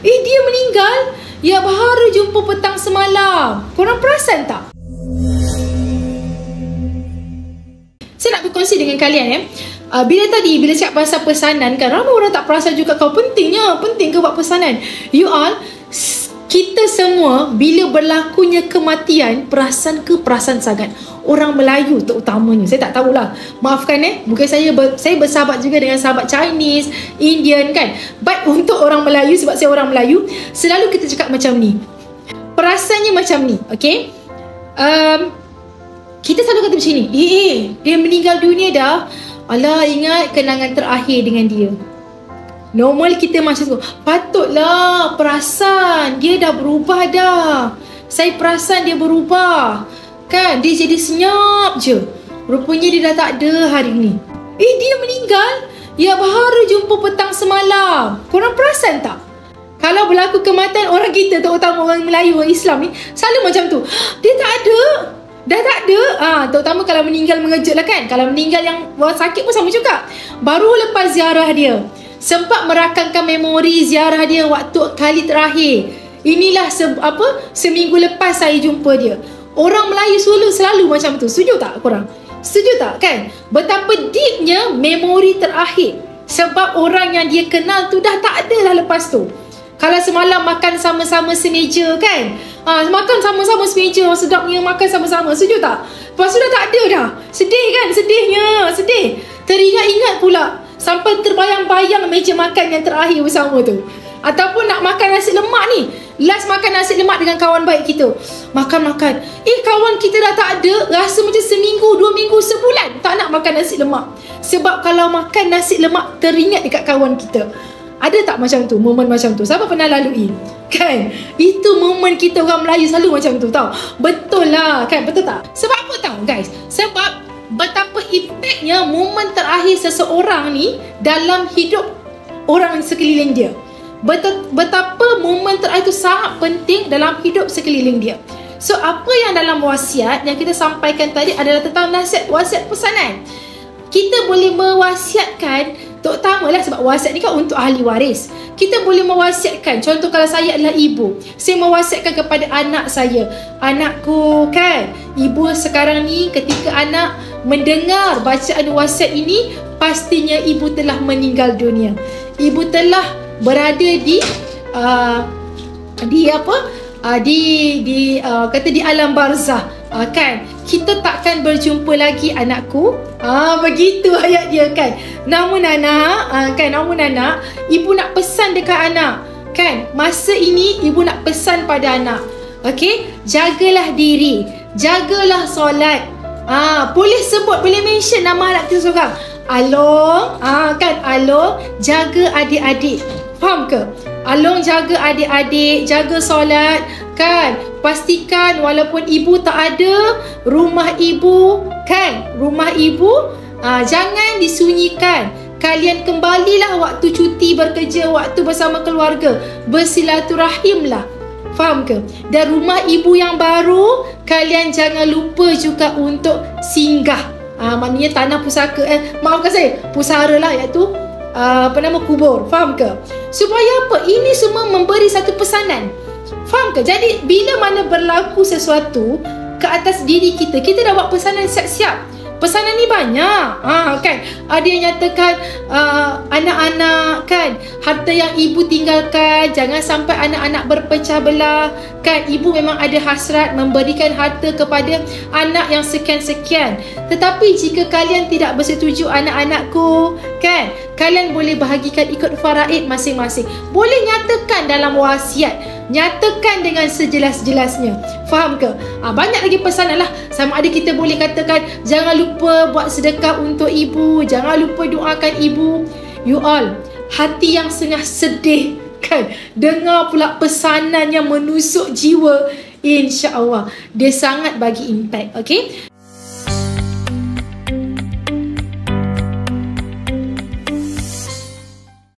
Dia meninggal. Ya baru jumpa petang semalam. Korang perasan tak? Saya nak berkongsi dengan kalian bila cakap pasal pesanan kan, ramai orang tak perasan juga penting ke buat pesanan. You all, kita semua bila berlakunya kematian perasan sangat. Orang Melayu terutamanya, saya tak tahulah, maafkan mungkin saya bersahabat juga dengan sahabat Chinese, Indian kan. But untuk orang Melayu, sebab saya orang Melayu, selalu kita cakap macam ni, perasannya macam ni, okay. Kita selalu kata macam ni, dia meninggal dunia dah, alah ingat kenangan terakhir dengan dia. Normal kita macam tu, patutlah perasan dia dah berubah dah. Saya perasan dia berubah kan, dia jadi senyap je. Rupanya dia dah tak ada hari ni. Dia meninggal. Ya baru jumpa petang semalam. Korang perasan tak? Kalau berlaku kematian orang kita, terutama orang Melayu, orang Islam ni, selalu macam tu. Dia tak ada. Dah tak ada. Terutama kalau meninggal mengejut lah kan. Kalau meninggal yang sakit pun sama juga. Baru lepas ziarah dia, sempat merakamkan memori ziarah dia waktu kali terakhir. Inilah seminggu lepas saya jumpa dia. Orang Melayu selalu macam tu. Setuju tak korang? Setuju tak kan? Betapa deepnya memori terakhir. Sebab orang yang dia kenal tu dah tak ada lah lepas tu. Kalau semalam makan sama-sama semeja kan, makan sama-sama semeja, sedapnya makan sama-sama, setuju tak? Lepas tu dah tak ada dah. Sedih kan? Sedih. Teringat-ingat pula, sampai terbayang-bayang meja makan yang terakhir bersama tu. Ataupun nak makan nasi lemak ni, last makan nasi lemak dengan kawan baik kita, makan kawan kita dah tak ada. Rasa macam seminggu, 2 minggu, sebulan tak nak makan nasi lemak. Sebab kalau makan nasi lemak teringat dekat kawan kita. Ada tak macam tu, momen macam tu? Siapa pernah lalui? Kan? Itu momen kita orang Melayu selalu macam tu, tau. Betul lah kan, betul tak? Sebab apa tahu guys? Sebab betapa impactnya momen terakhir seseorang ni dalam hidup orang sekeliling dia. Betapa momen terakhir itu sangat penting dalam hidup sekeliling dia. So apa yang dalam wasiat yang kita sampaikan tadi adalah tentang nasihat, wasiat, pesanan. Kita boleh mewasiatkan, terutamanya sebab wasiat ni kan untuk ahli waris. Kita boleh mewasiatkan, contoh kalau saya adalah ibu, saya mewasiatkan kepada anak saya, anakku kan, ibu sekarang ni ketika anak mendengar bacaan wasiat ini, pastinya ibu telah meninggal dunia. Ibu telah berada di alam barzah, kan. Kita takkan berjumpa lagi anakku. Begitu ayat dia kan. Namun anak, ibu nak pesan dekat anak kan, masa ini ibu nak pesan pada anak, okey, jagalah diri, jagalah solat. Boleh sebut, boleh mention nama anak tu seorang. Along, kan, Along jaga adik-adik. Faham ke? Along jaga adik-adik, jaga solat kan. Pastikan walaupun ibu tak ada, rumah ibu kan, jangan disunyikan. Kalian kembalilah waktu cuti bekerja, waktu bersama keluarga, bersilaturahimlah. Faham ke? Dan rumah ibu yang baru, kalian jangan lupa juga untuk singgah. Maknanya tanah pusaka, maafkan saya, pusara lah, iaitu kubur. Faham ke? Supaya apa? Ini semua memberi satu pesanan. Faham ke? Jadi bila mana berlaku sesuatu ke atas diri kita, kita dah buat pesanan siap-siap. Pesanan ni banyak, kan. Ada yang nyatakan anak-anak kan, harta yang ibu tinggalkan jangan sampai anak-anak berpecah belah kan. Ibu memang ada hasrat memberikan harta kepada anak yang sekian-sekian. Tetapi jika kalian tidak bersetuju anak-anakku kan, kalian boleh bahagikan ikut faraid masing-masing. Boleh nyatakan dalam wasiat, nyatakan dengan sejelas-jelasnya. Faham ke? Banyak lagi pesanan lah. Sama ada kita boleh katakan, jangan lupa buat sedekah untuk ibu, jangan lupa doakan ibu. You all, hati yang sengah sedih kan, dengar pula pesanan yang menusuk jiwa, insya-Allah dia sangat bagi impact. Okay?